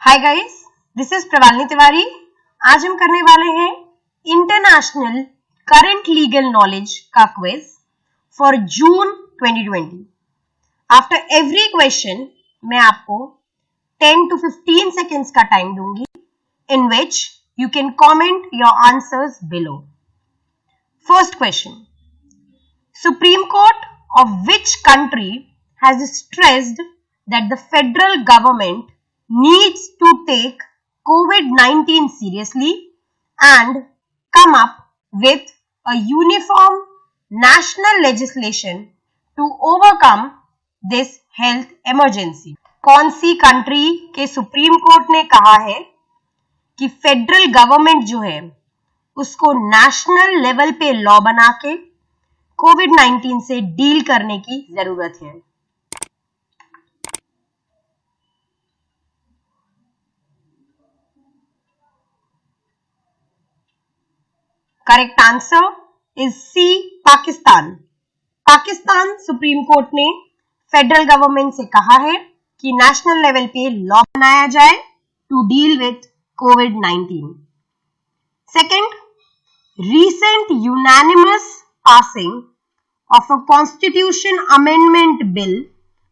Hi guys, this is Pravalini Tiwari. आज हम करने वाले हैं इंटरनेशनल करंट लीगल नॉलेज का quiz for June 2020। After every question मैं आपको 10 to 15 सेकेंड्स का टाइम दूंगी in which you can comment your answers below. First question, supreme court of which country has stressed that the federal government needs to take COVID-19 seriously and come up with a uniform national legislation to overcome this health emergency? कौन सी country के supreme court ने कहा है कि federal government जो है उसको national level पे लॉ बना के कोविड-19 से डील करने की जरूरत है? Correct answer is C, Pakistan. Pakistan supreme court ने फेडरल गवर्नमेंट से कहा है कि नेशनल लेवल पे लॉ बनाया जाए टू डील विथ कोविड-19। Second, recent unanimous passing of a constitution amendment bill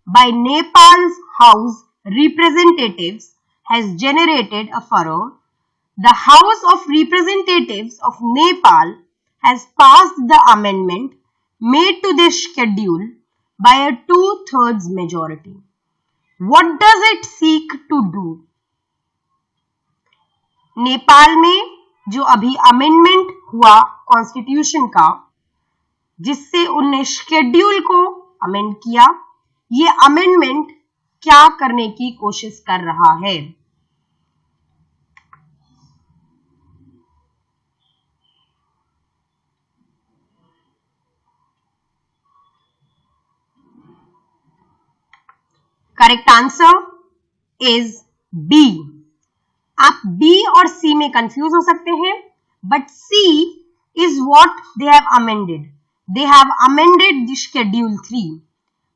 by Nepal's House Representatives has generated a furore. The House of Representatives of Nepal has passed the amendment made to this schedule by a 2/3 majority. What does it seek to do? Nepal में जो अभी amendment हुआ constitution का, जिससे उनने schedule को amend किया, ये अमेंडमेंट क्या करने की कोशिश कर रहा है? Correct answer is B. आप बी और सी में कंफ्यूज हो सकते हैं, but C is what they have amended. They have amended the Schedule 3.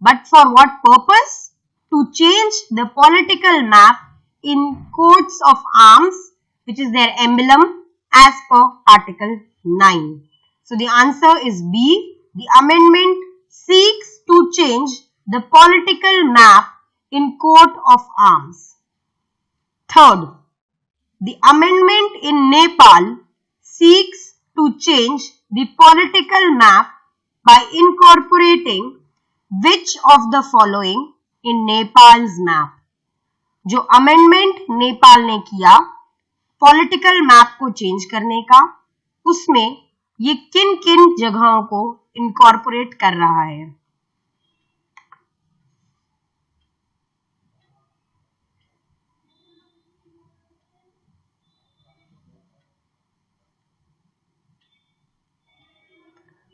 But for what purpose? To change the political map in coats of arms, which is their emblem, as per Article 9. So the answer is B. The amendment seeks to change the political map in coat of arms. Third, the amendment in Nepal seeks to change the political map by incorporating which of the following in Nepal's map? जो amendment Nepal ने किया political map को change करने का, उसमें ये किन किन जगहों को इनकॉर्पोरेट कर रहा है?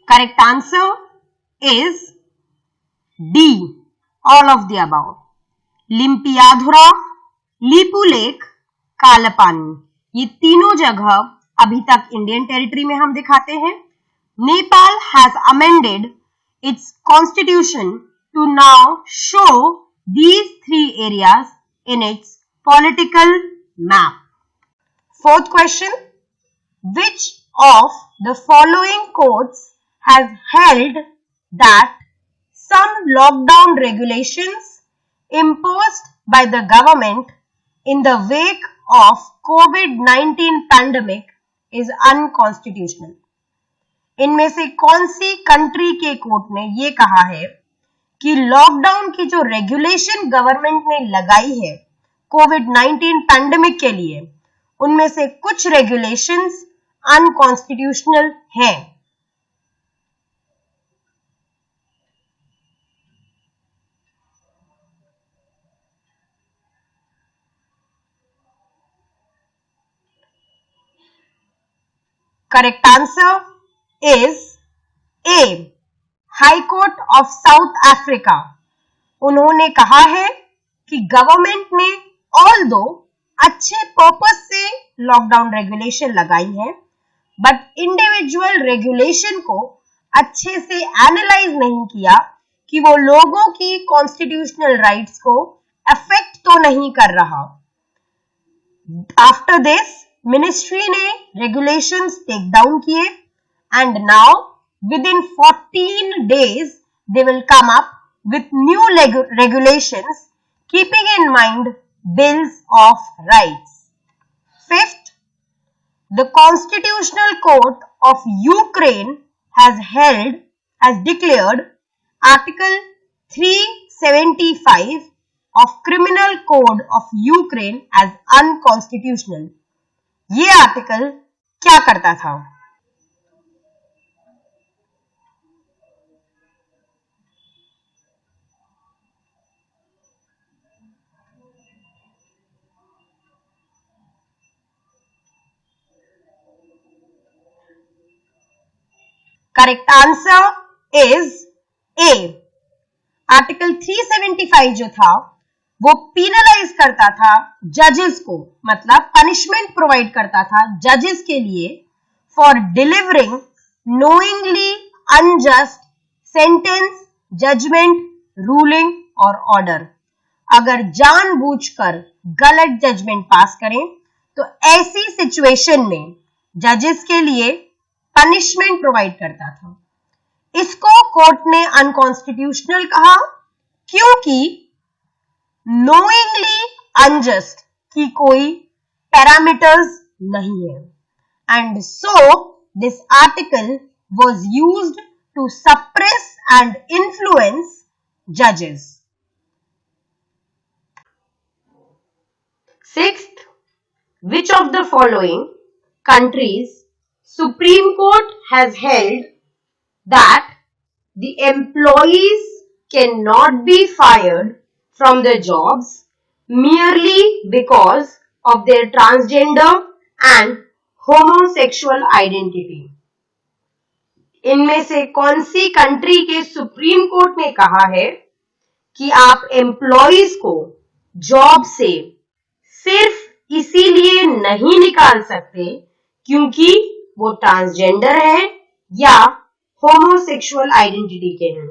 Correct answer is D, all of the above. Limpiyadhura, Lipulekh, Kalapani, ये तीनों जगह अभी तक इंडियन टेरिटरी में हम दिखाते हैं। Nepal has amended its constitution to now show these three areas in its political map. Fourth question, which of the following courts has held that some lockdown regulations imposed by the government in the wake of COVID-19 pandemic is unconstitutional? इनमें से कौन सी country के court ने ये कहा है कि lockdown की जो रेगुलेशन गवर्नमेंट ने लगाई है कोविड-19 पैंडेमिक के लिए, उनमें से कुछ रेगुलेशंस अनकॉन्स्टिट्यूशनल हैं? Correct answer is a, high court of south Africa. उन्होंने कहा है कि गवर्नमेंट ने ऑल्दो अच्छे पर्पस से लॉकडाउन रेगुलेशन लगाई है, बट इंडिविजुअल रेगुलेशन को अच्छे से एनालाइज नहीं किया कि वो लोगों की कॉन्स्टिट्यूशनल राइट्स को अफेक्ट तो नहीं कर रहा। आफ्टर दिस मिनिस्ट्री ने रेगुलेशंस टेक डाउन किए and now with in 14 days they will come up with new regulations keeping in mind bills of rights. Fifth, the Constitutional Court of Ukraine has declared Article 375 of Criminal Code of Ukraine as unconstitutional. ये article क्या करता था? Correct answer is a. Article 375 जो था वो penalised करता था जजेस को, मतलब पनिशमेंट प्रोवाइड करता था जजेस के लिए for delivering knowingly unjust sentence, judgement, ruling और ऑर्डर. अगर जानबूझकर गलत जजमेंट पास करें तो ऐसी सिचुएशन में जजेस के लिए पनिशमेंट प्रोवाइड करता था. इसको कोर्ट ने अनकॉन्स्टिट्यूशनल कहा क्योंकि नोइंगली अनजस्ट की कोई पैरामीटर्स नहीं है. And so this article was used to suppress and influence जजेस. Sixth, which of the following countries Supreme Court has held that the employees cannot be fired from their jobs merely because of their transgender and homosexual identity? इनमें से कौन सी country के supreme court ने कहा है कि आप एम्प्लॉइज को जॉब से सिर्फ इसीलिए नहीं निकाल सकते क्योंकि वो ट्रांसजेंडर है या होमोसेक्सुअल आइडेंटिटी के हैं?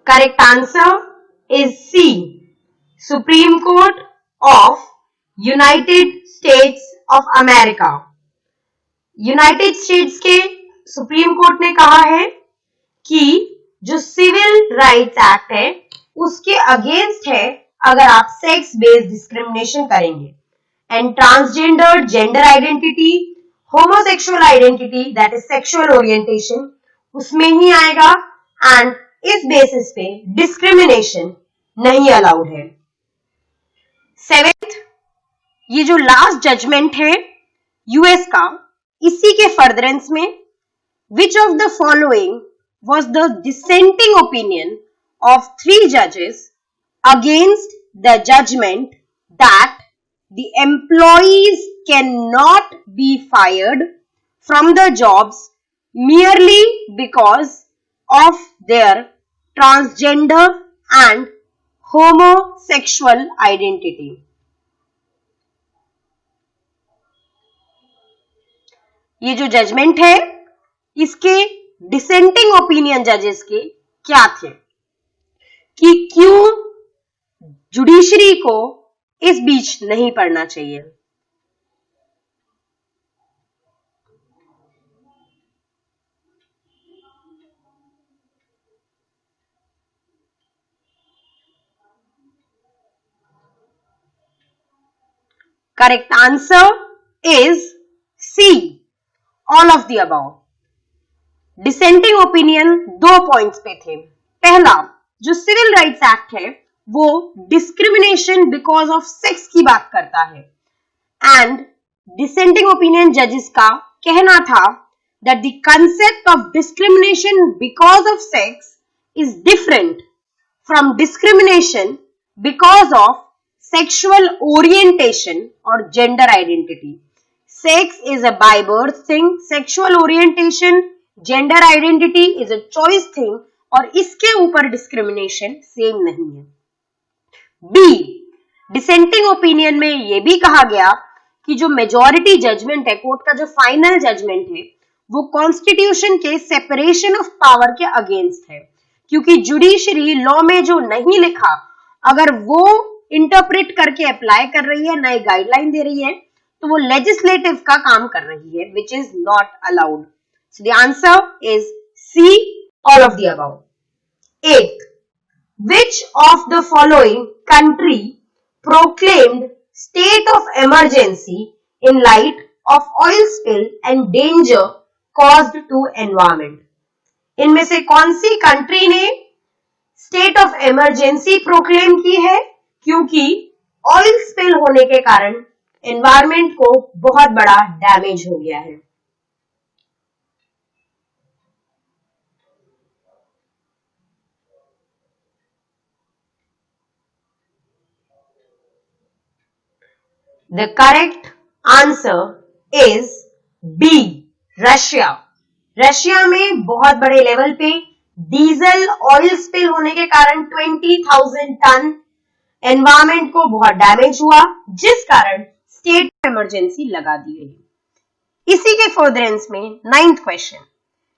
Correct answer is C. Supreme court of United States of America. United States के सुप्रीम कोर्ट ने कहा है कि जो सिविल राइट्स एक्ट है उसके अगेंस्ट है अगर आप सेक्स बेस्ड डिस्क्रिमिनेशन करेंगे. And transgender, gender identity, homosexual identity that is sexual orientation उसमें ही आएगा एंड इस बेसिस पे डिस्क्रिमिनेशन नहीं अलाउड है. सेवेंथ, ये जो लास्ट जजमेंट है यूएस का, इसी के फर्दरेंस में which of the following was the dissenting opinion of 3 judges against the judgment that the employees cannot be fired from the jobs merely because of their transgender and homosexual identity. ये जो judgement है इसके dissenting opinion जजेस के क्या थे कि क्यों जुडिशरी को इस बीच नहीं पड़ना चाहिए? Correct answer is C, all of the above. Dissenting opinion 2 points पे थे. पहला, जो सिविल राइट्स एक्ट है वो डिस्क्रिमिनेशन बिकॉज ऑफ सेक्स की बात करता है एंड डिसेंटिंग ओपिनियन जजेस का कहना था that the concept of discrimination because of sex is different from discrimination because of sexual orientation or gender identity. Sex is a by birth thing, sexual orientation, gender identity is a choice thing और इसके ऊपर discrimination same नहीं है. B, dissenting opinion में यह भी कहा गया कि जो मेजॉरिटी जजमेंट है, कोर्ट का जो फाइनल जजमेंट है, वो कॉन्स्टिट्यूशन के सेपरेशन ऑफ पावर के अगेंस्ट है, क्योंकि जुडिशरी लॉ में जो नहीं लिखा अगर वो इंटरप्रेट करके अप्लाई कर रही है, नई गाइडलाइन दे रही है, तो वो लेजिस्लेटिव का काम कर रही है, which is not allowed. So the answer is C, all of the above. 8. Which of the following country proclaimed state of emergency in light of oil spill and danger caused to environment? इनमें से कौन सी country ने state of emergency proclaim की है क्योंकि oil spill होने के कारण एनवायरमेंट को बहुत बड़ा डैमेज हो गया है? The correct answer is B. Russia. Russia में बहुत बड़े लेवल पे डीजल ऑयल स्पिल होने के कारण 20,000 टन एनवायरमेंट को बहुत डैमेज हुआ, जिस कारण स्टेट ऑफ इमरजेंसी लगा दी गई. इसी के फर्दरेंस में 9th question,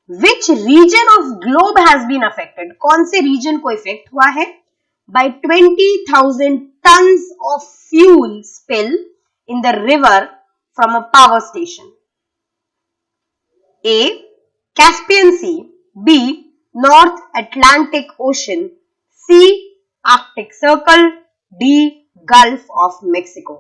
which region of globe has been affected? कौन से रीजन को इफेक्ट हुआ है by 20,000 tons of fuel spill in the river from a power station? A. Caspian Sea, B. North Atlantic Ocean, C. Arctic Circle, D. Gulf of Mexico.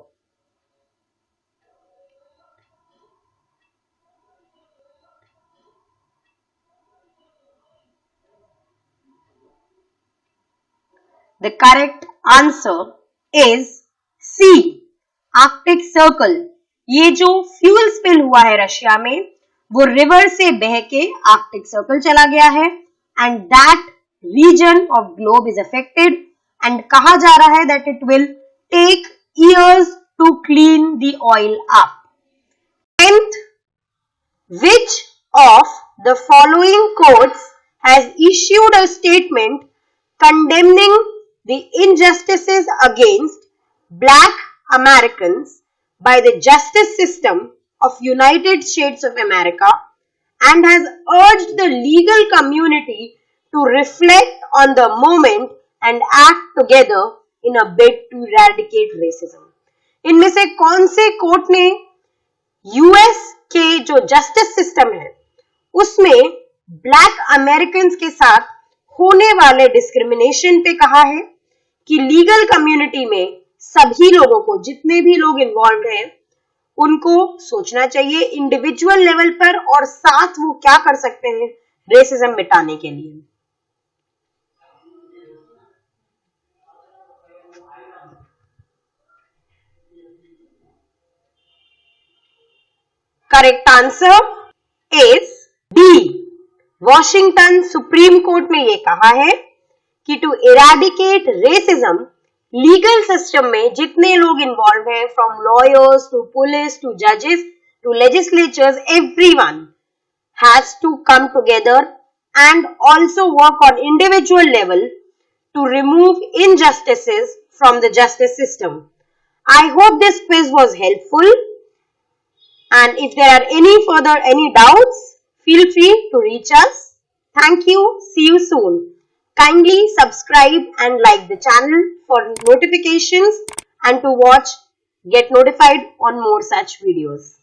The correct answer is C. Arctic circle. ये जो fuel spill हुआ है Russia में, वो river से बह के Arctic circle चला गया है and that region of globe is affected and कहा जा रहा है that it will take years to clean the oil up. 10th, which of the following courts has issued a statement condemning the injustices against black Americans by the justice system of United States of America and has urged the legal community to reflect on the moment and act together in a bid to eradicate racism? इनमें से कौन से court ने US के जो justice system है उसमें black Americans के साथ होने वाले डिस्क्रिमिनेशन पे कहा है कि लीगल कम्युनिटी में सभी लोगों को, जितने भी लोग इन्वॉल्व हैं, उनको सोचना चाहिए इंडिविजुअल लेवल पर और साथ वो क्या कर सकते हैं रेसिज्म मिटाने के लिए? Correct answer is D. Washington supreme court में ये कहा है कि to eradicate racism, legal system में जितने लोग इन्वॉल्व हैं, from lawyers to police to जजेस to legislators, everyone has to come together and also work on individual level to remove injustices from the justice system. I hope this quiz was helpful, and if there are any doubts, feel free to reach us. Thank you. See you soon. Kindly subscribe and like the channel for notifications and to get notified on more such videos.